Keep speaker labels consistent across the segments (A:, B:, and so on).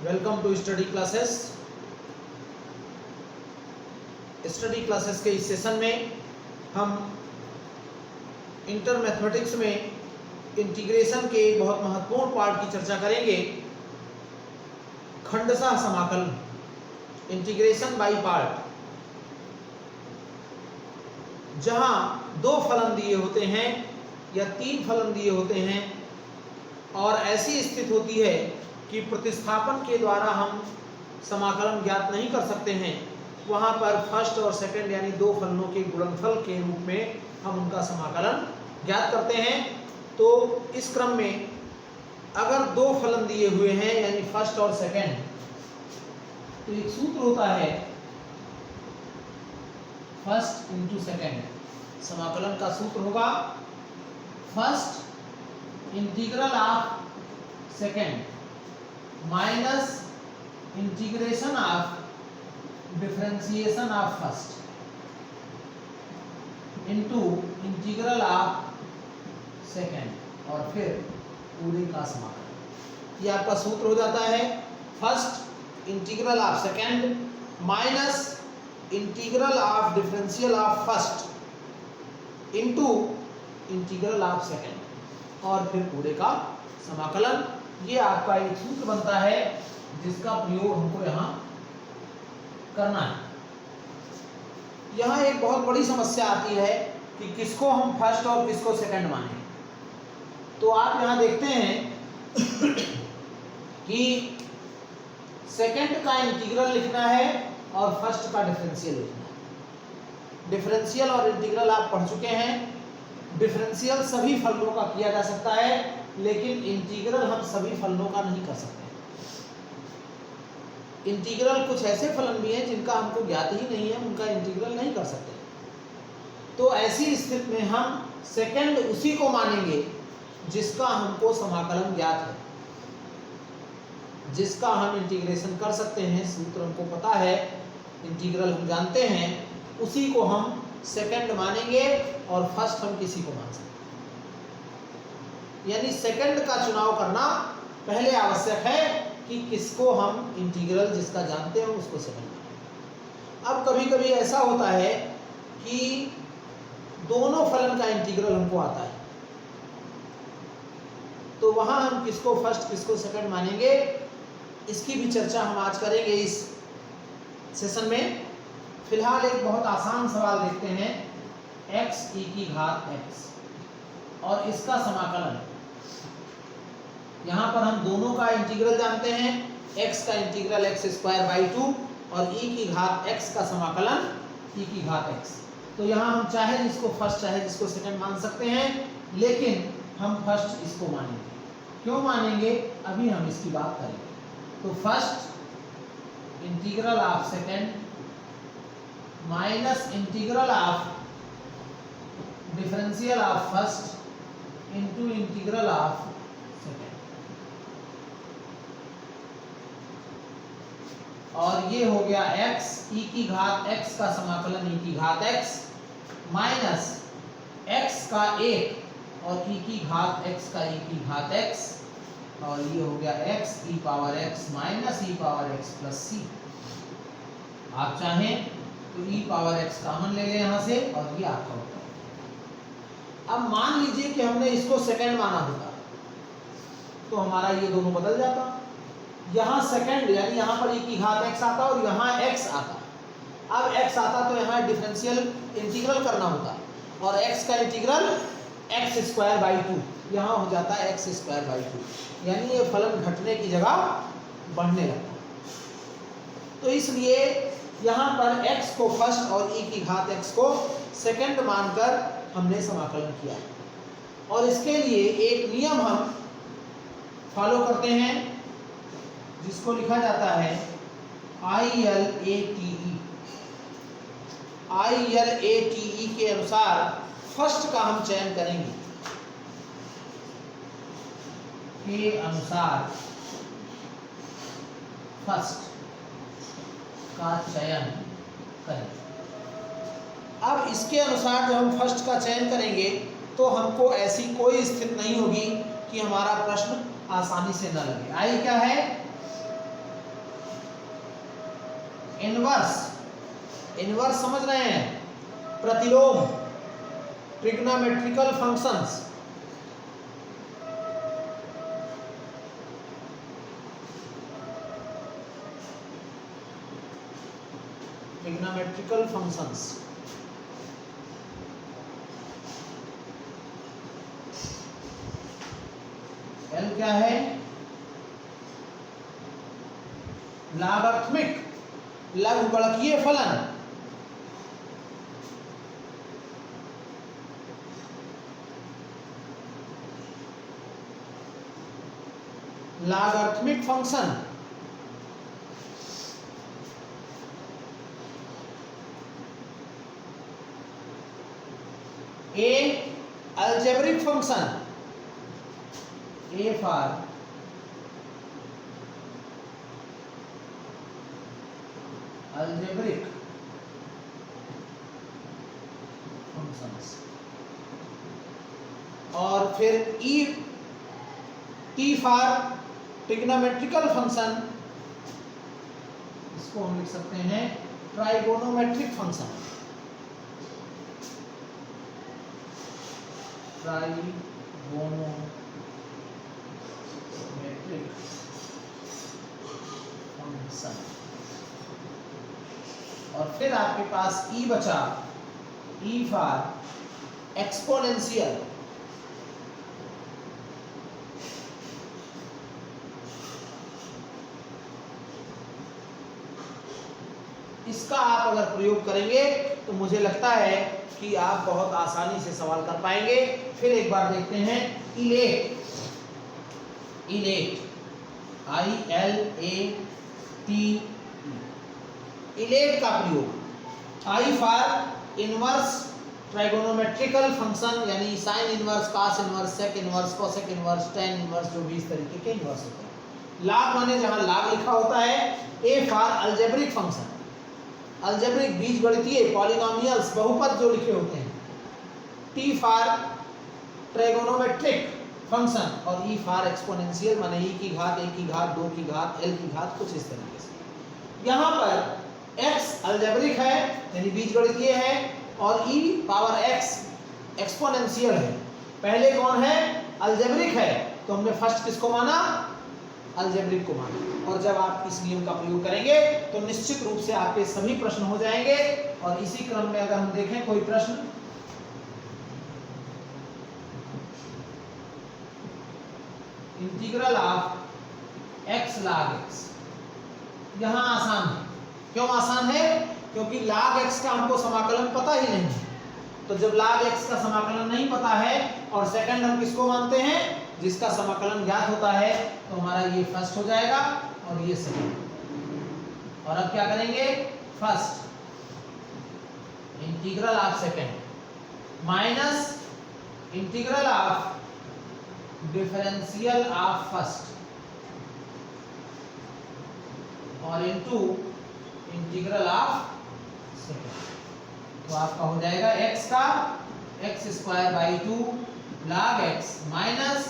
A: Welcome to study classes. Study classes के इस session में हम इंटर मैथमेटिक्स में इंटीग्रेशन के बहुत महत्वपूर्ण पार्ट की चर्चा करेंगे, खंडशः समाकलन, इंटीग्रेशन बाय पार्ट। जहां दो फलन दिए होते हैं या तीन फलन दिए होते हैं और ऐसी स्थिति होती है कि प्रतिस्थापन के द्वारा हम समाकलन ज्ञात नहीं कर सकते हैं, वहां पर फर्स्ट और सेकंड यानी दो फलनों के गुणनफल के रूप में हम उनका समाकलन ज्ञात करते हैं। तो इस क्रम में अगर दो फलन दिए हुए हैं यानी फर्स्ट और सेकंड, तो एक सूत्र होता है फर्स्ट इंटू सेकंड। समाकलन का सूत्र होगा first integral of second minus integration of differentiation of first into integral of second और फिर पूरे का समाकलन। ये आपका सूत्र हो जाता है first integral of second minus integral of differential of first into integral of second और फिर पूरे का समाकलन। ये आपका एक सूत्र बनता है जिसका प्रयोग हमको यहाँ करना है। यहाँ एक बहुत बड़ी समस्या आती है कि किसको हम फर्स्ट और किसको सेकंड माने। तो आप यहाँ देखते हैं कि सेकंड का इंटीग्रल लिखना है और फर्स्ट का डिफरेंशियल लिखना है। डिफरेंशियल और इंटीग्रल आप पढ़ चुके हैं। डिफरेंशियल सभी फलनों का किया जा सकता है, लेकिन इंटीग्रल हम सभी फलनों का नहीं कर सकते। इंटीग्रल कुछ ऐसे फलन भी हैं जिनका हमको ज्ञात ही नहीं है, उनका इंटीग्रल नहीं कर सकते। तो ऐसी स्थिति में हम सेकंड उसी को मानेंगे जिसका हमको समाकलन ज्ञात है, जिसका हम इंटीग्रेशन कर सकते हैं। सूत्र हमको पता है, इंटीग्रल हम जानते हैं, उसी को हम सेकंड मानेंगे और फर्स्ट हम किसी को मान सकते हैं। यानी सेकंड का चुनाव करना पहले आवश्यक है कि किसको हम इंटीग्रल जिसका जानते हैं उसको सेकंड मानें। अब कभी कभी ऐसा होता है कि दोनों फलन का इंटीग्रल हमको आता है, तो वहां हम किसको फर्स्ट किसको सेकंड मानेंगे, इसकी भी चर्चा हम आज करेंगे इस सेशन में। फिलहाल एक बहुत आसान सवाल देखते हैं, x e की घात x और इसका समाकलन। यहाँ पर हम दोनों का इंटीग्रल जानते हैं, x का इंटीग्रल x स्क्वायर बाई 2 और e की घात x का समाकलन e की घात x। तो यहाँ हम चाहे जिसको फर्स्ट चाहे जिसको सेकंड मान सकते हैं, लेकिन हम फर्स्ट इसको मानेंगे। क्यों मानेंगे, अभी हम इसकी बात करेंगे। तो first integral of second minus integral of differential of first into integral of second, और ये हो गया x e की घात x का समाकलन e की घात x माइनस x का 1 और e की घात x का e की घात x, और ये हो गया x e power x minus e power x plus c। आप चाहें तो e पावर x कॉमन ले लें यहाँ से और ये आपका होता है। अब मान लीजिए कि हमने इसको सेकंड माना होता, तो हमारा ये दोनों बदल जाता। यहाँ सेकंड यानी यहाँ पर e की घात x आता और यहाँ x आता। अब x आता तो यहाँ डिफरेंशियल इंटीग्रल करना होता और x का इंटीग्रल x स्क्वायर बाई 2 यहाँ हो जाता है x स्क्वायर बाई 2, यानी ये फलन घटने की जगह बढ़ने लगता। तो इसलिए यहाँ पर x को फर्स्ट और e की घात x को सेकंड मानकर हमने समाकलन किया। और इसके लिए एक नियम हम फॉलो करते हैं जिसको लिखा जाता है ILATE के अनुसार फर्स्ट का हम चयन करेंगे, के अनुसार फर्स्ट का चयन करें। अब इसके अनुसार जब हम फर्स्ट का चयन करेंगे तो हमको ऐसी कोई स्थिति नहीं होगी कि हमारा प्रश्न आसानी से न लगे। आई क्या है, इनवर्स समझ रहे हैं, प्रतिलोम, trigonometrical functions, trigonometrical functions. L क्या है? लॉगरिथमिक, लघुगणकीय फलन। Logarithmic function. A algebraic function, A for algebraic functions. और फिर ई, टी फॉर ट्रिग्नोमेट्रिकल फंक्शन, इसको हम लिख सकते हैं ट्राइगोनोमेट्रिक फंक्शन, ट्राइगोनोमेट्रिक फंक्शन। और फिर आपके पास ई बचा, ई फॉर एक्सपोनेंशियल, इसका आप अगर प्रयोग करेंगे तो मुझे लगता है कि आप बहुत आसानी से सवाल कर पाएंगे। फिर एक बार देखते हैं इलेट, इलेट, ILATE, इलेट का प्रयोग, I for inverse trigonometrical function, यानी sine inverse, cos inverse, sec inverse, cosec inverse, tan inverse, जो भी इस तरीके के इनवर्स होते हैं। लॉग माने जहां लॉग लिखा होता है। A for algebraic function, algebraic बीजगणितीय, पॉलिनोमियल्स, बहुपद जो लिखे होते हैं। टी फॉर ट्राइगोनोमेट्रिक फंक्शन, और ई फॉर एक्सपोनेंशियल माने ई की घात, ए की घात, 2 की घात, एल की घात, कुछ इस तरीके से। यहाँ पर एक्स अलजेब्रिक है यानी बीजगणितीय है, और ई पावर एक्स एक्सपोनेंशियल है। पहले कौन है? अलजेब्रिक है, तो हमने फर्स्ट किसको माना? अलजेब्रिक को माना। और जब आप इस नियम का प्रयोग करेंगे तो निश्चित रूप से आपके सभी प्रश्न हो जाएंगे। और इसी क्रम में अगर हम देखें कोई प्रश्न, integral of x log x, यहां आसान है। क्यों आसान है? क्योंकि log x का हमको समाकलन पता ही नहीं है। तो जब log x का समाकलन नहीं पता है, और सेकंड हम किसको मानते हैं? जिसका समाकलन ज्ञात होता है, तो हमारा ये फर्स्ट हो जाएगा और ये सेकंड। और अब क्या करेंगे? First integral of second minus integral of differential of first, और इनटू इंटीग्रल ऑफ सेकंड। तो आपका हो जाएगा x का x²/2 log x माइनस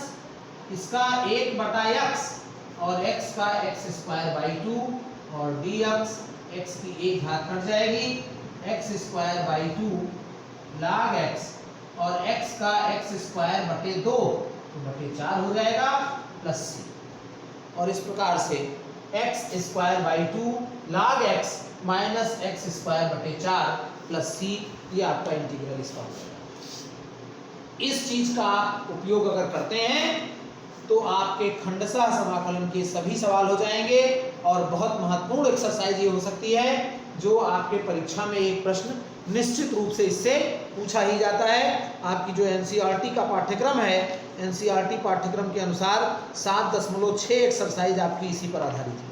A: इसका 1/x और x का x²/2 और dx, x की एक घात कट जाएगी, x²/2 log x और x का x²/2 तो /4 हो जाएगा प्लस c। और इस प्रकार से x²/2 log x minus x²/4 plus c, ये आपका इंटीग्रल इसका हो जाएगा। इस चीज का आप उपयोग अगर करते हैं तो आपके खंडशः समाकलन के सभी सवाल हो जाएंगे। और बहुत महत्वपूर्ण एक्सरसाइज ये हो सकती है जो आपके परीक्षा में एक प्रश्न निश्चित रूप से इससे पूछा ही जाता है। आपकी जो एनसीईआरटी का पाठ्यक्रम है, एनसीईआरटी पाठ्यक्रम के अनुसार 7.6 एक्सरसाइज आपकी इसी पर आधारित है।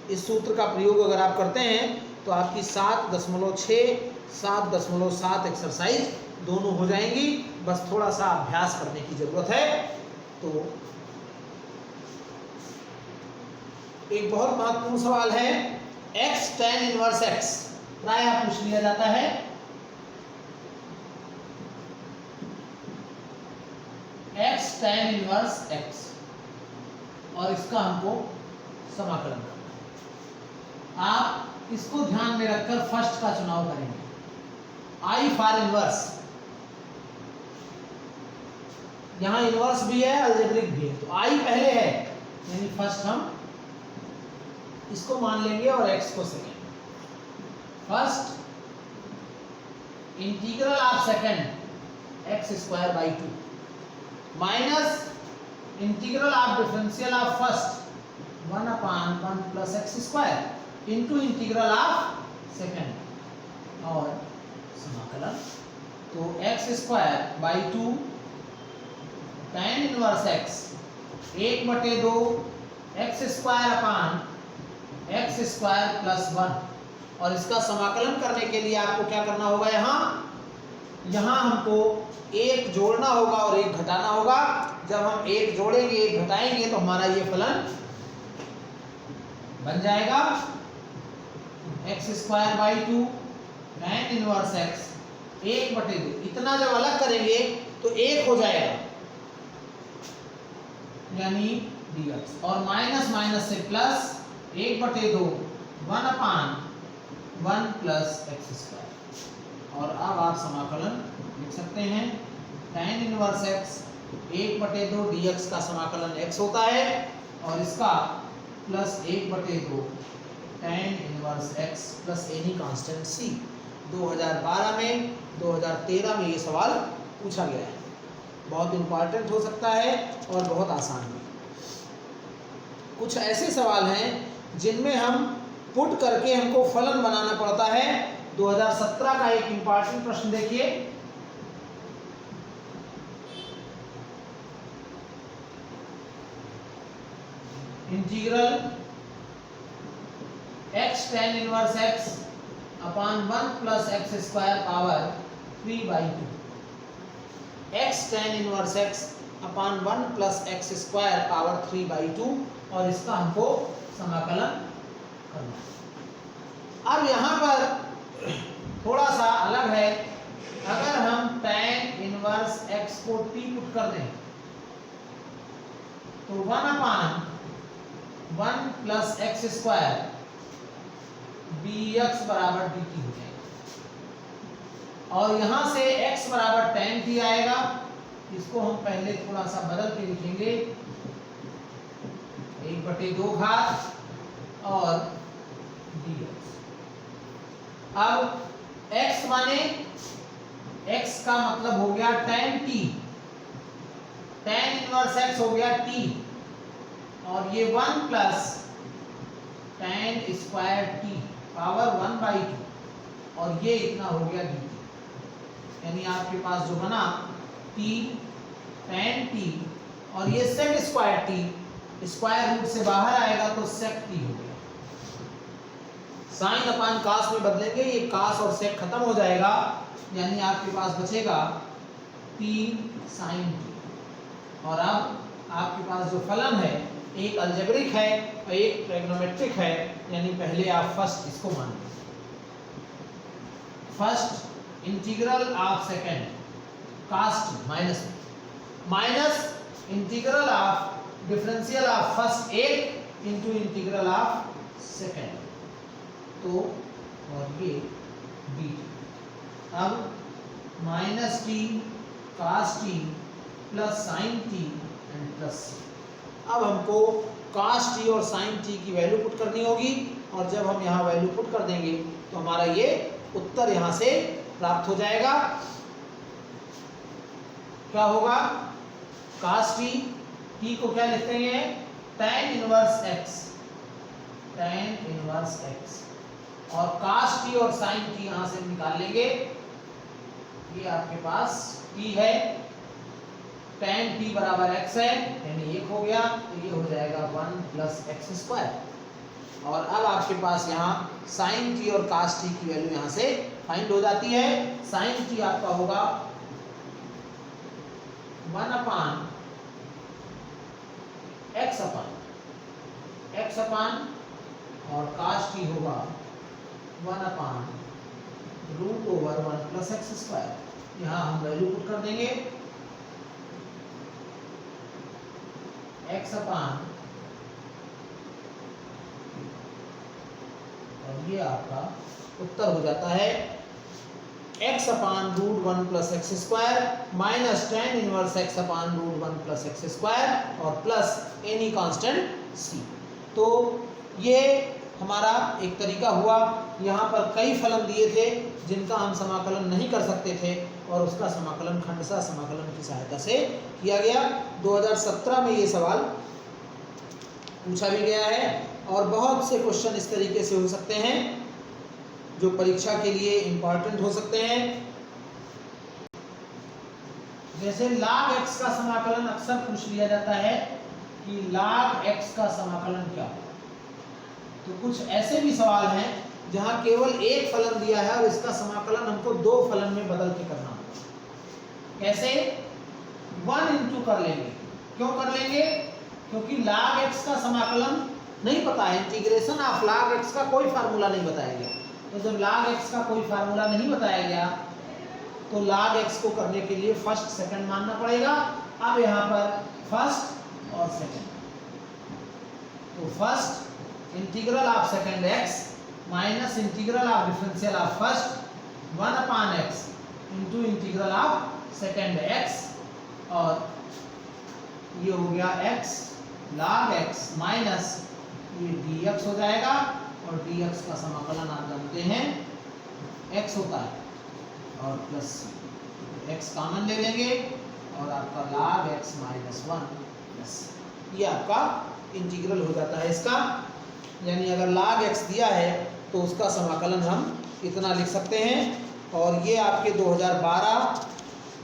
A: इस सूत्र का प्रयोग अगर आप करते हैं तो आपकी 7.6, 7.7 एक्सरसाइज दोनों हो जाएंगी। बस थोड़ा सा अभ्यास करने की जरूरत है। तो एक बहुत महत्वपूर्ण सवाल है, x tan इनवर्स x प्राय पूछ लिया जाता है। x tan इनवर्स x, और इसका हमको समाकलन करना है। आप इसको ध्यान में रखकर फर्स्ट का चुनाव करेंगे। आई फॉर इनवर्स, यहां इनवर्स भी है अलजेब्रिक भी है, तो आई पहले है यानी फर्स्ट हम इसको मान लेंगे और एक्स को second. First integral of second x square by 2 minus integral of differential of first 1/1 plus x square into integral of second और समाकलन। तो x square by 2 tan inverse x 1/2 x square upon x square plus 1 और इसका समाकलन करने के लिए आपको क्या करना होगा, यहाँ हमको एक जोड़ना होगा और एक घटाना होगा। जब हम एक जोड़ेंगे एक घटाएंगे तो हमारा ये फलन बन जाएगा x square by 2 tan inverse x 1/2। इतना जब अलग करेंगे तो एक हो जाएगा यानी dx और माइनस माइनस से प्लस 1/2 1/1 प्लस एक्स स्क्वायर। और अब आप समाकलन लिख सकते हैं tan इनवर्स x 1/2 dx का समाकलन x होता है और इसका plus 1/2 tan inverse x plus any constant c। 2012 में 2013 में ये सवाल पूछा गया है, बहुत इंपॉर्टेंट हो सकता है और बहुत आसान भी। कुछ ऐसे सवाल हैं जिनमें हम पुट करके हमको फलन बनाना पड़ता है। 2017 का एक इंपॉर्टेंट प्रश्न देखिए, integral x tan inverse x अपान 1 plus x square power 3/2 x tan inverse x अपान 1 प्लस एक्स स्क्वायर पावर 3/2 और इसका हमको समाकलन करना है। अब यहाँ पर थोड़ा सा अलग है, अगर हम tan इनवर्स x को t पुट कर दें तो 1/1 प्लस एक्स स्क्वायर dx बराबर dt हो जाएगा और यहाँ से x बराबर tan t आएगा। इसको हम पहले थोड़ा सा बदल के लिखेंगे 1/2 घात और dx। अब x माने x का मतलब हो गया tan t, tan inverse x हो गया t और ये 1 plus tan square t power 1/2 और ये इतना हो गया dt। यानी आपके पास जो बना t tan t और ये sec square t square root से बाहर आएगा तो sec t हो गया। साइन अपान कास में बदलेंगे, ये कास और sec खत्म हो जाएगा यानी आपके पास बचेगा t sin t। और अब आपके पास जो फलन है एक अलजेब्रिक है और एक ट्रिग्नोमेट्रिक है, यानी पहले आप फर्स्ट इसको मान लीजिए। First integral of second cos minus integral of differential of first 8 into integral of second, तो और ये डी। अब minus t cos t plus sine t and plus c. अब हमको cos t और sin t की वैल्यू पुट करनी होगी और जब हम यहाँ वैल्यू पुट कर देंगे तो हमारा ये उत्तर यहाँ से प्राप्त हो जाएगा। क्या होगा, cos t को क्या लिखते हैं tan इनवर्स x और cos t और sin t यहाँ से निकाल लेंगे। ये आपके पास t है, tan t बराबर x है यानी 1 हो गया, तो ये हो जाएगा 1 प्लस एक्स स्क्वायर। और अब आपके पास यहाँ sin t और cos t की वैल्यू यहाँ से फाइंड हो जाती है। sin t आपका होगा 1/x अपान और cos t होगा 1/√1 प्लस एक्स स्क्वायर। यहाँ हम वैल्यू पुट कर देंगे x अपान ये आपका उत्तर हो जाता है x/√1 + x² minus tan inverse x/√1 + x² और प्लस एनी कांस्टेंट c। तो ये हमारा एक तरीका हुआ। यहाँ पर कई फलन दिए थे जिनका हम समाकलन नहीं कर सकते थे और उसका समाकलन खंडशः समाकलन की सहायता से किया गया। 2017 में ये सवाल पूछा भी गया है और बहुत से क्वेश्चन इस तरीके से हो सकते हैं जो परीक्षा के लिए इम्पॉर्टेंट हो सकते हैं। जैसे log x का समाकलन अक्सर पूछ लिया जाता है कि log x का समाकलन क्या होगा। तो कुछ ऐसे भी सवाल हैं जहां केवल एक फलन दिया है और इसका समाकलन हमको दो फलन में बदल के करना होगा। कैसे? 1 into कर लेंगे। क्यों कर लेंगे? क्योंकि log x का समाकलन नहीं पता है, इंटीग्रेशन ऑफ log x का कोई फार्मूला नहीं बताया गया। तो जब log x का कोई फार्मूला नहीं बताया गया तो log x को करने के लिए फर्स्ट सेकंड मानना पड़ेगा। अब यहाँ पर फर्स्ट और सेकंड, तो first integral of second x minus integral of differential of first 1/x into integral of second x और ये हो गया x log x माइनस ये dx हो जाएगा और dx का समाकलन आप जानते हैं x होता है और प्लस x कॉमन ले लेंगे और आपका log x माइनस 1 प्लस ये आपका इंटीग्रल हो जाता है इसका। यानी अगर log x दिया है तो उसका समाकलन हम इतना लिख सकते हैं। और ये आपके 2012,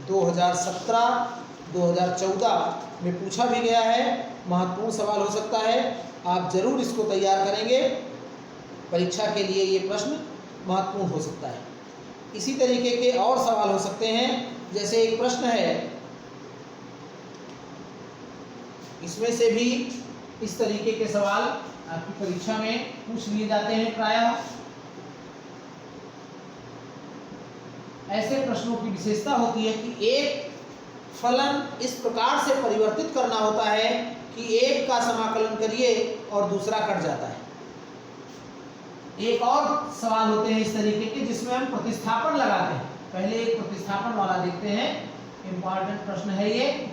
A: 2017, 2014 में पूछा भी गया है, महत्वपूर्ण सवाल हो सकता है। आप जरूर इसको तैयार करेंगे, परीक्षा के लिए ये प्रश्न महत्वपूर्ण हो सकता है। इसी तरीके के और सवाल हो सकते हैं। जैसे एक प्रश्न है, इसमें से भी इस तरीके के सवाल आपकी परीक्षा में पूछ लिए जाते हैं प्रायः। ऐसे प्रश्नों की विशेषता होती है कि एक फलन इस प्रकार से परिवर्तित करना होता है कि एक का समाकलन करिए और दूसरा कट जाता है। एक और सवाल होते हैं इस तरीके के जिसमें हम प्रतिस्थापन लगाते हैं। पहले एक प्रतिस्थापन वाला देखते हैं, इंपॉर्टेंट प्रश्न है ये।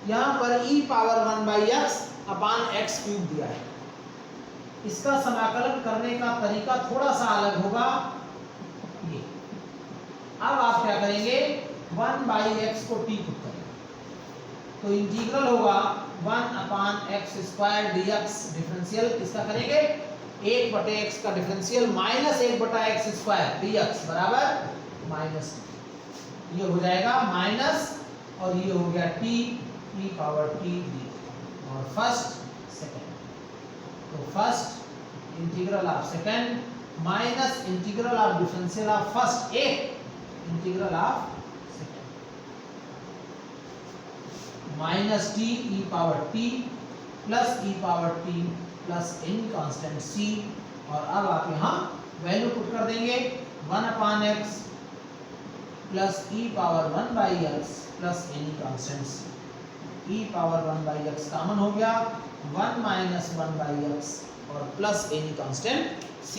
A: यहाँ पर e⁻1/x/x³ दिया है। इसका समाकलन करने का तरीका थोड़ा सा अलग होगा। ये अब आप क्या करेंगे, 1/x को t पुट करेंगे तो इंटीग्रल होगा 1/x² dx। डिफरेंशियल किसका करेंगे, 1/x का डिफरेंशियल माइनस 1/x² dx बराबर माइनस t। ये हो जाएगा माइनस और ये हो गया t e⁻t dx और फर्स्ट सेकंड। तो first integral of second minus integral of differential of first integral of second minus t e⁻t plus e⁻t plus any constant c। और अब आप यहाँ वैल्यू पुट कर देंगे 1/x plus e⁻1/x plus any constant c। e⁻1/x common हो गया, 1 minus 1/x और plus any constant c।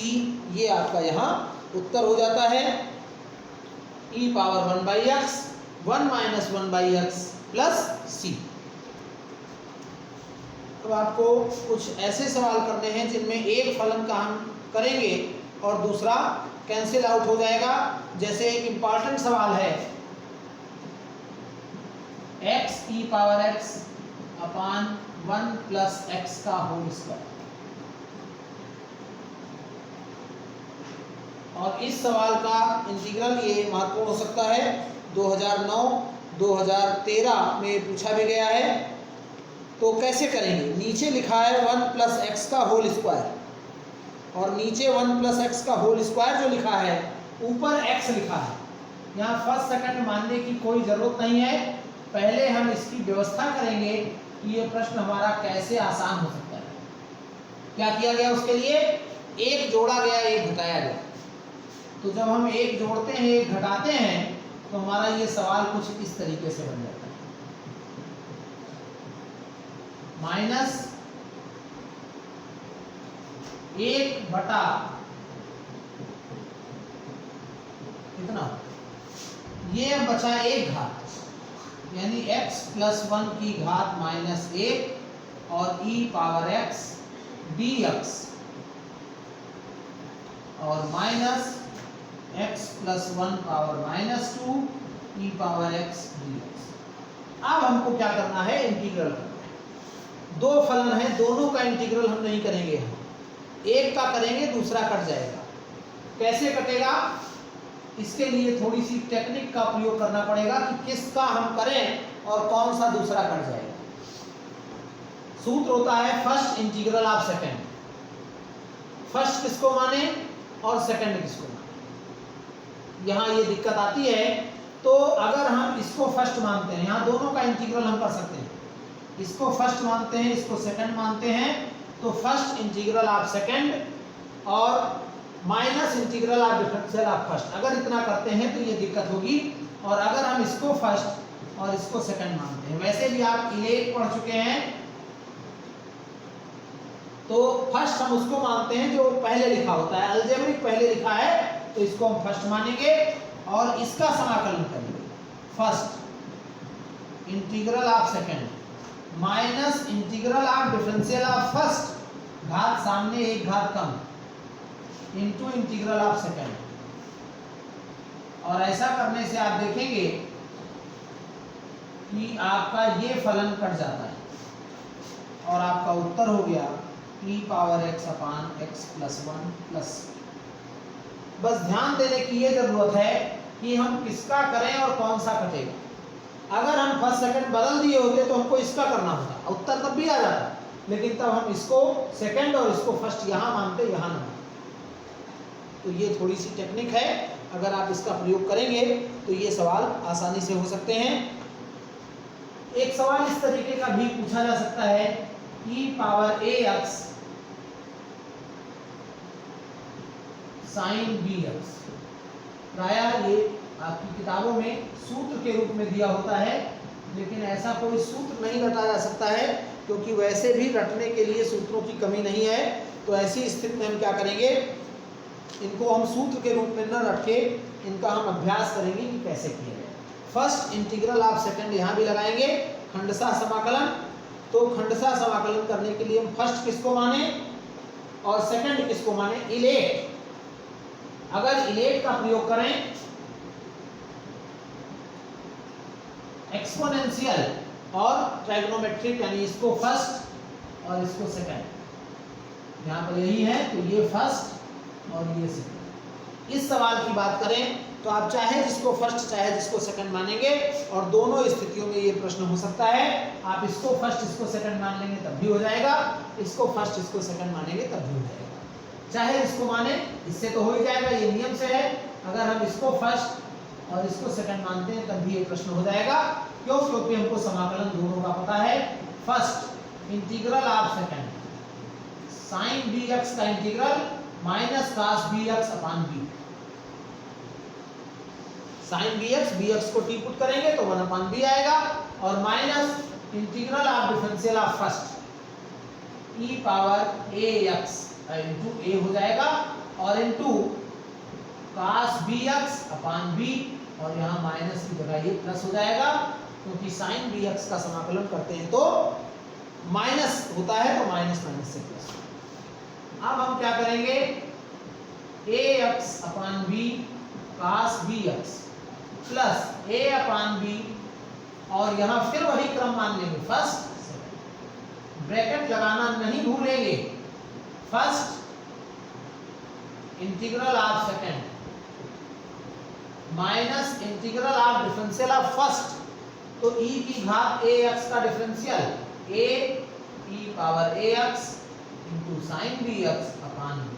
A: ये आपका यहाँ उत्तर हो जाता है e⁻1/x 1 minus 1/x plus c। अब आपको कुछ ऐसे सवाल करने हैं जिनमें एक फलन का हम करेंगे और दूसरा कैंसिल आउट हो जाएगा। जैसे एक इंपॉर्टेंट सवाल है, x⁻x/1 प्लस x का होल स्क्वायर। और इस सवाल का इंटीग्रल ये महत्वपूर्ण हो सकता है, 2009, 2013 में पूछा भी गया है। तो कैसे करेंगे, नीचे लिखा है 1 प्लस x का होल स्क्वायर और नीचे 1 प्लस x का होल स्क्वायर जो लिखा है, ऊपर x लिखा है। यहाँ फर्स्ट सेकंड मानने की कोई ज़रूरत नहीं है, पहले हम इसकी व्यवस्था करेंगे कि ये प्रश्न हमारा कैसे आसान हो सकता है। क्या किया गया उसके लिए, एक जोड़ा गया एक घटाया गया। तो जब हम एक जोड़ते हैं एक घटाते हैं तो हमारा ये सवाल कुछ इस तरीके से बन जाता है, माइनस 1 बटा कितना, ये बचा 1 घात, यानी x प्लस 1 की घात माइनस 1 और e पावर x dx और minus x plus 1 power minus 2 e power x dx। अब हमको क्या करना है, इंटीग्रल करना है। दो फलन है, दोनों का इंटीग्रल हम नहीं करेंगे, हम एक का करेंगे, दूसरा कट जाएगा। कैसे कटेगा, इसके लिए थोड़ी सी टेक्निक का प्रयोग करना पड़ेगा कि किसका हम करें और कौन सा दूसरा कट जाएगा। सूत्र होता है first integral of second. First किसको माने और सेकंड किसको माने, यहाँ ये दिक्कत आती है। तो अगर हम इसको फर्स्ट मानते हैं, यहाँ दोनों का इंटीग्रल हम कर सकते हैं, इसको फर्स्ट मानते हैं, इसको सेकंड मानते हैं, तो फर्स्ट इंटीग्रल ऑफ सेकंड और minus integral of differential of first, अगर इतना करते हैं तो ये दिक्कत होगी। और अगर हम इसको फर्स्ट और इसको सेकंड मानते हैं, वैसे भी आप इलेट पढ़ चुके हैं, तो फर्स्ट हम उसको मानते हैं जो पहले लिखा होता है, अलजेब्रिक पहले लिखा है, तो इसको हम फर्स्ट मानेंगे और इसका समाकलन करेंगे। First integral of second minus integral of differential of first, घात सामने 1 घात कम, इंटू इंटीग्रल ऑफ सेकंड। और ऐसा करने से आप देखेंगे कि आपका ये फलन कट जाता है और आपका उत्तर हो गया e पावर x अपान x प्लस 1 प्लस। बस ध्यान देने की ये जरूरत है कि हम किसका करें और कौन सा कटेगा। अगर हम फर्स्ट सेकंड बदल दिए होते तो हमको इसका करना होता, उत्तर तब भी आ जाता, लेकिन तब हम इसको सेकंड और इसको फर्स्ट यहाँ मानते, यहाँ ना। तो ये थोड़ी सी टेक्निक है, अगर आप इसका प्रयोग करेंगे तो ये सवाल आसानी से हो सकते हैं। एक सवाल इस तरीके का भी पूछा जा सकता है, e power ax sine bx। प्रायः ये आपकी किताबों में सूत्र के रूप में दिया होता है, लेकिन ऐसा कोई सूत्र नहीं रटा जा सकता है, क्योंकि वैसे भी रटने के लिए सूत्रों की कमी नहीं है। तो ऐसी स्थिति में हम क्या करेंगे, इनको हम सूत्र के रूप में न रखे, इनका हम अभ्यास करेंगे कि कैसे किया जाए। फर्स्ट इंटीग्रल ऑफ सेकंड यहाँ भी लगाएंगे, खंडशः समाकलन। तो खंडशः समाकलन करने के लिए हम फर्स्ट किसको माने और सेकंड किसको माने, इलेट। अगर इलेट का प्रयोग करें, एक्सपोनेंशियल और ट्राइगोनोमेट्रिक, यानी इसको फर्स्ट और इसको सेकंड, यहाँ पर यही है, तो ये फर्स्ट और ये सेकंड। इस सवाल की बात करें तो आप चाहे जिसको फर्स्ट चाहे जिसको सेकंड मानेंगे, और दोनों स्थितियों में ये प्रश्न हो सकता है। आप इसको फर्स्ट इसको सेकंड मान लेंगे तब भी हो जाएगा, इसको फर्स्ट इसको सेकंड मानेंगे तब भी हो जाएगा। चाहे इसको माने, इससे तो हो ही जाएगा, ये नियम से है। अगर हम इसको फर्स्ट और इसको सेकंड मानते हैं तब भी ये प्रश्न हो जाएगा। क्यों? क्योंकि हमको समाकलन दोनों का पता है। First integral of second sine bx का integral minus cos bx upon b। Sine bx, bx को टी पुट करेंगे तो 1 अपान b आएगा, और minus integral of differential of first e power ax into a हो जाएगा, और into cos bx upon b, और यहाँ माइनस की जगह ये प्लस हो जाएगा, क्योंकि साइन bx का समाकलन करते हैं तो माइनस होता है, तो माइनस माइनस से प्लस। अब हम क्या करेंगे, ax upon b cos bx plus a upon b, और यहाँ फिर वही क्रम मान लेंगे, फर्स्ट सेकंड, ब्रैकेट लगाना नहीं भूलेंगे। First integral of second minus integral of differential of first, तो e की घात ax का differential a e power ax into sine bx upon b,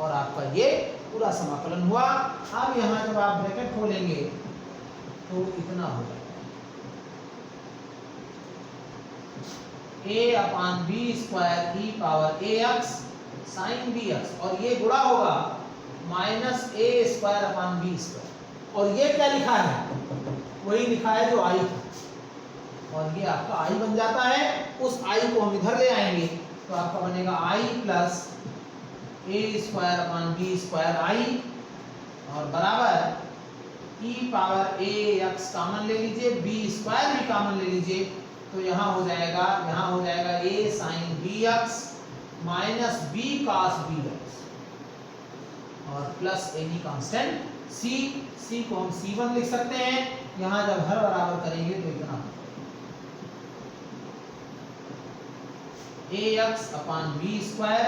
A: और आपका ये पूरा समाकलन हुआ। अब यहाँ जब आप ब्रैकेट खोलेंगे तो इतना हो जाएगा, a upon b square e power ax sine bx, और ये गुणा होगा minus a square upon b square. और ये क्या लिखा है, वही लिखा है जो i था, और ये आपका i बन जाता है। उस i को हम इधर ले आएंगे तो आपका बनेगा आई plus a square upon b square आई और बराबर ई पावर ए एक्स कॉमन ले लीजिए, बी स्क्वायर भी कॉमन ले लीजिए, तो यहाँ हो जाएगा a sine b x minus b cos b x और प्लस एनी कांस्टेंट सी को हम C1 लिख सकते हैं। यहाँ जब हर बराबर करेंगे तो इतना a x upon b square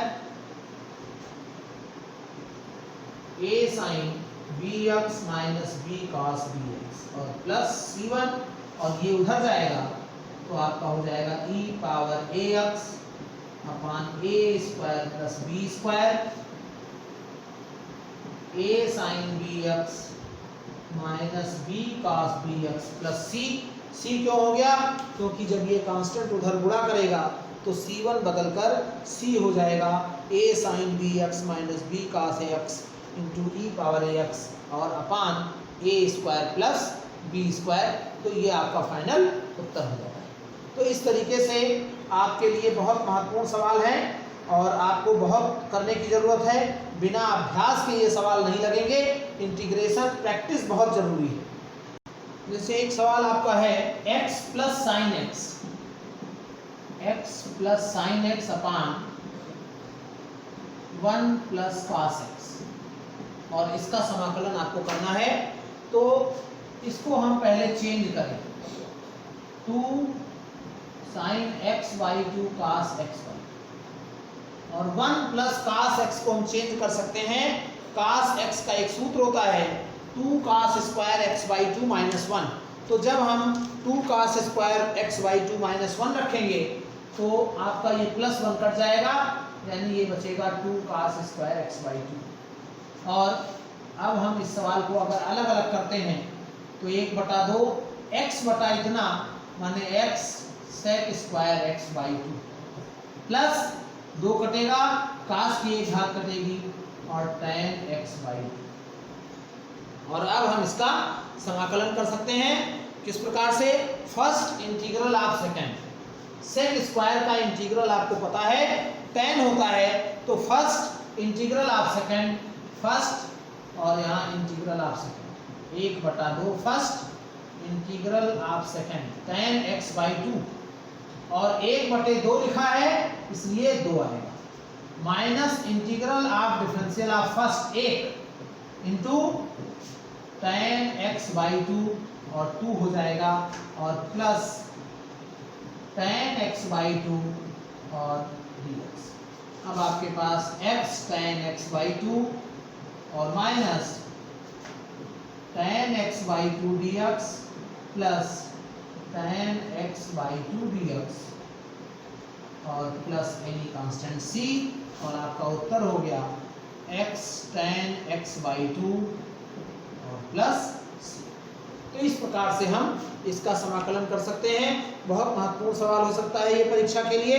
A: a sine b x minus b cos b x और प्लस C1 और ये उधर जाएगा तो आपका हो जाएगा e power a x upon a square plus b square a sine b x minus b cos b x plus c क्यों हो गया? क्योंकि जब ये कांस्टेंट उधर गुणा करेगा तो C1 बदलकर C हो जाएगा a sine b x minus b cos a x into e power a x और upon a square plus b square. तो ये आपका फाइनल उत्तर हो जाता है। तो इस तरीके से आपके लिए बहुत महत्वपूर्ण सवाल है और आपको बहुत करने की ज़रूरत है। बिना अभ्यास के ये सवाल नहीं लगेंगे। इंटीग्रेशन प्रैक्टिस बहुत ज़रूरी है। जैसे एक सवाल आपका है x प्लस साइन एक्स अपान 1 प्लस कॉस एक्स और इसका समाकलन आपको करना है। तो इसको हम पहले चेंज करें 2 sine x by 2 cos x और 1 प्लस कॉस एक्स को हम चेंज कर सकते हैं। कॉस एक्स का एक सूत्र होता है 2 cos square x by 2 minus 1। तो जब हम 2 cos square x by 2 minus 1 रखेंगे तो आपका ये प्लस 1 कट जाएगा, यानी ये बचेगा 2 कॉस स्क्वायर एक्स बाई 2। और अब हम इस सवाल को अगर अलग अलग करते हैं तो 1/2 x बटा इतना माने x sec square x by 2 plus 2 कटेगा, काश की एक घात कटेगी और tan x बाई 2। और अब हम इसका समाकलन कर सकते हैं किस प्रकार से? First integral of sec square का इंटीग्रल आपको पता है tan होता है, तो first integral of second first और यहाँ integral of second 1/2 first integral of second tan x by 2 और 1/2 लिखा है इसलिए 2 आएगा minus integral of differential of first 1 into tan x by 2 और 2 हो जाएगा और प्लस tan x बाई 2 और dx। अब आपके पास x tan x बाई 2 और minus tan x by 2 dx plus tan x by 2 dx और प्लस एनी कांस्टेंट c और आपका उत्तर हो गया x tan x बाई 2 और प्लस c। तो इस प्रकार से हम इसका समाकलन कर सकते हैं। बहुत महत्वपूर्ण सवाल हो सकता है ये परीक्षा के लिए।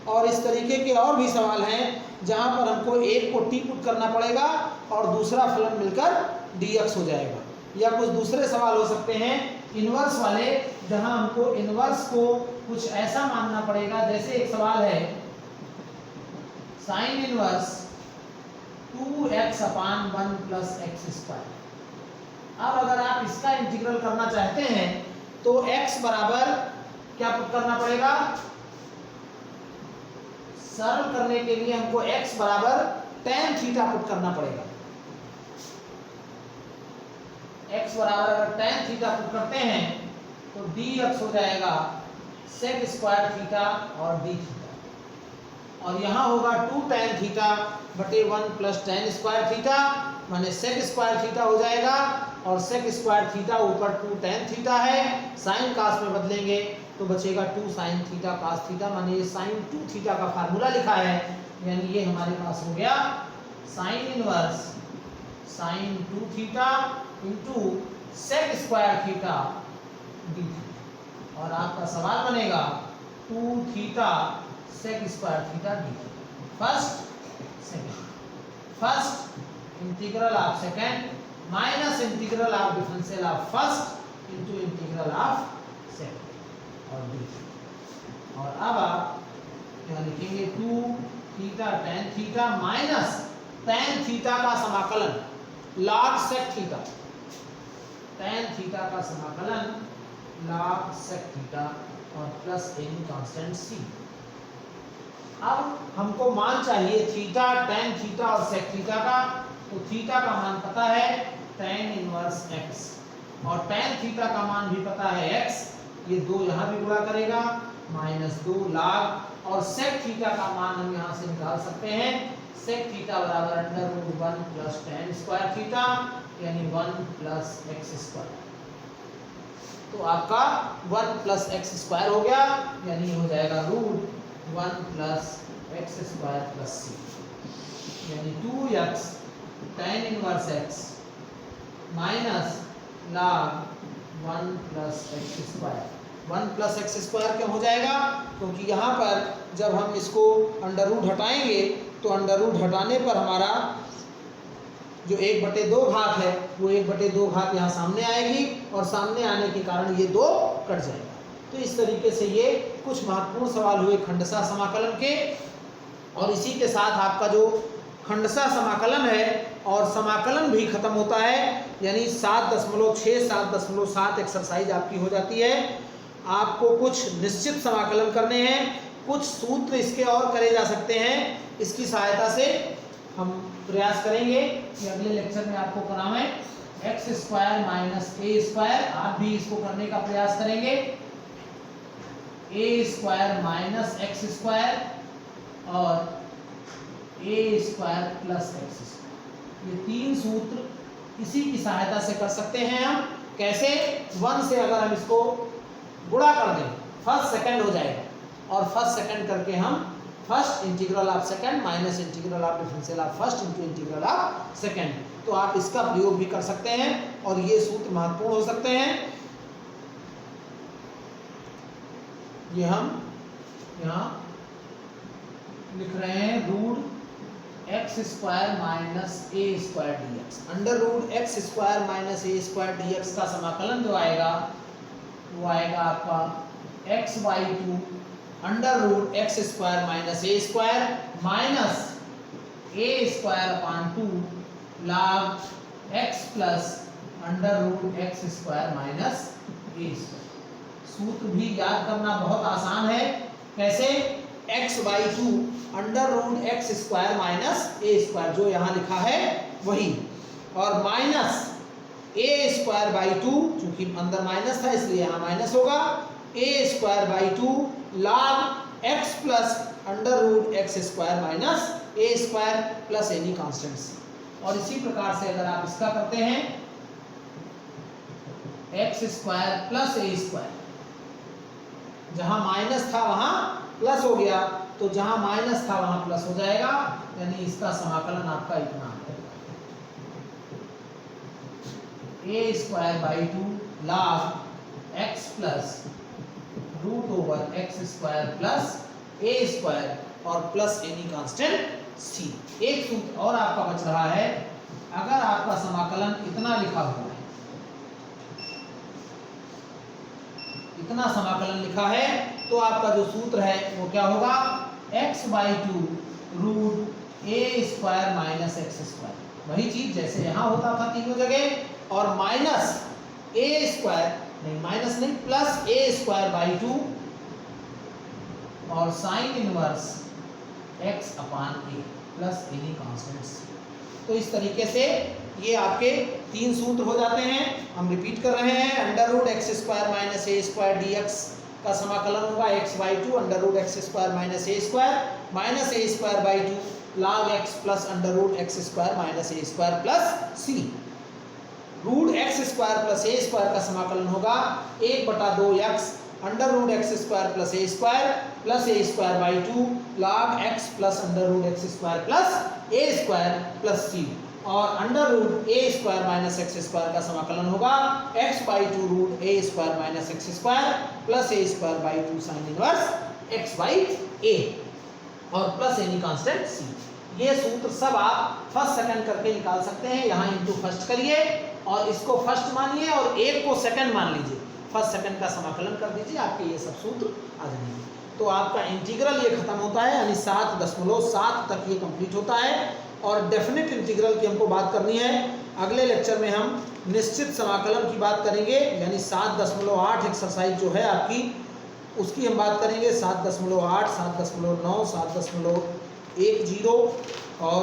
A: और इस तरीके के और भी सवाल हैं जहां पर हमको एक को टी पुट करना पड़ेगा और दूसरा फलन मिलकर dx हो जाएगा। या कुछ दूसरे सवाल हो सकते हैं इनवर्स वाले जहां हमको इनवर्स को कुछ ऐसा मानना पड़ेगा। जैसे एक सवाल है साइन इनवर्स 2x अपान 1 प्लस एक्स स्क्वायर। अब अगर आप इसका इंटीग्रल करना चाहते हैं तो x बराबर क्या पुट करना पड़ेगा? सरल करने के लिए हमको x बराबर tan थीटा पुट करना पड़ेगा। x बराबर अगर tan थीटा पुट करते हैं तो dx हो जाएगा sec स्क्वायर थीटा और d थीटा और यहाँ होगा 2 tan थीटा बटे 1 प्लस tan स्क्वायर थीटा माने sec स्क्वायर थीटा हो जाएगा और sec स्क्वायर थीटा ऊपर 2 tan थीटा है। साइन कास में बदलेंगे तो बचेगा 2 sin थीटा cos थीटा माने ये sin 2 थीटा का फार्मूला लिखा है, यानी ये हमारे पास हो गया sine inverse sin 2 theta into sec square theta d theta और आपका सवाल बनेगा 2 theta sec square theta d theta. First second first integral of second minus integral of differential of first into integral of second और D. और अब आप यहाँ लिख लिखेंगे 2 theta tan theta minus tan theta का समाकलन log sec theta, tan theta का समाकलन log sec थीटा और प्लस एनी कांस्टेंट c। अब हमको मान चाहिए थीटा tan थीटा और sec थीटा का, तो थीटा का मान पता है tan इनवर्स x और tan थीटा का मान भी पता है x, ये 2 यहाँ भी गुणा करेगा -2 log, और sec थीटा का मान हम यहाँ से निकाल सकते हैं, sec थीटा बराबर √1 प्लस tan स्क्वायर थीटा यानी 1 प्लस x स्क्वायर। तो आपका 1 प्लस x स्क्वायर हो गया, यानी हो जाएगा √1 plus x square plus c, यानी 2x tan inverse x minus log 1 plus x square. 1 plus x square क्यों हो जाएगा? क्योंकि यहाँ पर जब हम इसको अंडर रूट हटाएंगे तो अंडर रूट हटाने पर हमारा जो 1/2 घात है वो 1/2 घात यहाँ सामने आएगी और सामने आने के कारण ये 2 कट जाएगा। तो इस तरीके से ये कुछ महत्वपूर्ण सवाल हुए खंडशः समाकलन के, और इसी के साथ आपका जो खंडशः समाकलन है और समाकलन भी खत्म होता है, यानी 7.6 7.7 एक्सरसाइज आपकी हो जाती है। आपको कुछ निश्चित समाकलन करने हैं, कुछ सूत्र इसके और करे जा सकते हैं, इसकी सहायता से हम प्रयास करेंगे कि अगले लेक्चर में आपको कराना है x square minus a square. आप भी इसको करने का प्रयास करेंगे, ए स्क्वायर माइनस एक्स स्क्वायर और ए स्क्वायर प्लस एक्स स्क्वायर, ये 3 सूत्र इसी की सहायता से कर सकते हैं हम। कैसे? 1 से अगर हम इसको गुणा कर दें फर्स्ट सेकंड हो जाएगा, और फर्स्ट सेकंड करके हम first integral of second minus integral of differential of first into integral of second, तो आप इसका प्रयोग भी कर सकते हैं और ये सूत्र महत्वपूर्ण हो सकते हैं। ये हम यहाँ लिख रहे हैं √x square minus a square dx, under √x square minus a square dx का समाकलन जो आएगा वो आएगा आपका x/2 under √x square minus a square minus a square upon 2 log x plus under √x square minus a square. सूत्र भी याद करना बहुत आसान है। कैसे? x/2 under √x square minus a square, जो यहाँ लिखा है वही, और माइनस ए स्क्वायर बाई 2, चूंकि अंदर माइनस था इसलिए यहाँ माइनस होगा, a square by 2 log x plus under √x square minus a square plus any constants. और इसी प्रकार से अगर आप इसका करते हैं x square plus a square, जहां माइनस था वहां प्लस हो गया, तो जहां माइनस था वहां प्लस हो जाएगा, यानी इसका समाकलन आपका इतना है a square by 2 log x plus √x square plus a square और प्लस एनी कांस्टेंट c। एक सूत्र और आपका बच रहा है, अगर आपका समाकलन इतना लिखा हुआ है, इतना समाकलन लिखा है, तो आपका जो सूत्र है वो क्या होगा? x/2 √a square minus x square, वही चीज जैसे यहाँ होता था तीनों जगह, और माइनस ए स्क्वायर नहीं, माइनस नहीं, प्लस ए स्क्वायर बाई 2 और साइन इनवर्स x अपान ए प्लस एनी कांस्टेंट्स। तो इस तरीके से ये आपके 3 सूत्र हो जाते हैं। हम रिपीट कर रहे हैं, under √x square minus a square dx का समाकलन होगा x/2 under √x square minus a square minus a square by 2 log x plus under √x square minus a square plus c। √x square plus a square का समाकलन होगा 1/2x under √x square plus a square by 2 log x plus under √x square plus a square plus c, और under √a square minus x square का समाकलन होगा x/2 √a square minus x square plus a square by 2 sine inverse x/a और plus any constant c। ये सूत्र सब आप first second करके निकाल सकते हैं। यहाँ इनटू फर्स्ट करिए और इसको फर्स्ट मानिए और एक को सेकंड मान लीजिए, फर्स्ट सेकंड का समाकलन कर दीजिए, आपके ये सब सूत्र आ जाएंगे। तो आपका इंटीग्रल ये खत्म होता है, यानी 7.7 तक ये कंप्लीट होता है। और डेफिनेट इंटीग्रल की हमको बात करनी है। अगले लेक्चर में हम निश्चित समाकलन की बात करेंगे, यानी 7.8 एक्सरसाइज जो है आपकी, उसकी हम बात करेंगे। 7.8, 7.9, 7.10 और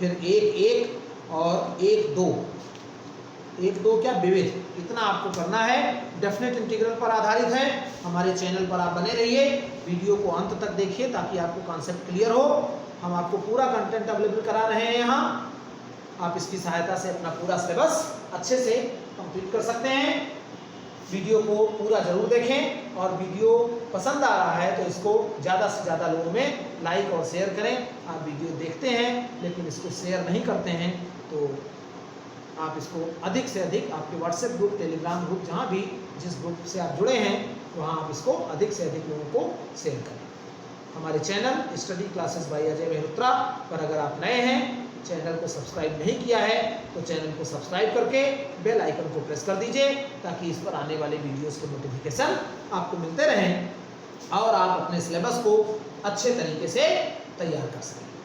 A: फिर 1 और 1 2 क्या विविध, इतना आपको करना है। डेफिनेट इंटीग्रल पर आधारित है। हमारे चैनल पर आप बने रहिए, वीडियो को अंत तक देखिए ताकि आपको कॉन्सेप्ट क्लियर हो। हम आपको पूरा कंटेंट अवेलेबल करा रहे हैं यहाँ, आप इसकी सहायता से अपना पूरा सिलेबस अच्छे से कंप्लीट कर सकते हैं। वीडियो को पूरा जरूर देखें और वीडियो पसंद आ रहा है तो इसको ज़्यादा से ज़्यादा लोगों में लाइक और शेयर करें। आप वीडियो देखते हैं लेकिन इसको शेयर नहीं करते हैं, तो आप इसको अधिक से अधिक आपके व्हाट्सएप ग्रुप, टेलीग्राम ग्रुप, जहाँ भी जिस ग्रुप से आप जुड़े हैं वहाँ आप इसको अधिक से अधिक लोगों को शेयर करें। हमारे channel study classes bye Ajay Mehrotra पर अगर आप नए हैं, चैनल को सब्सक्राइब नहीं किया है तो चैनल को सब्सक्राइब करके बेल आइकन को प्रेस कर दीजिए ताकि इस पर आने वाले वीडियोस के नोटिफिकेशन आपको मिलते रहें और आप अपने सिलेबस को अच्छे तरीके से तैयार कर सकें।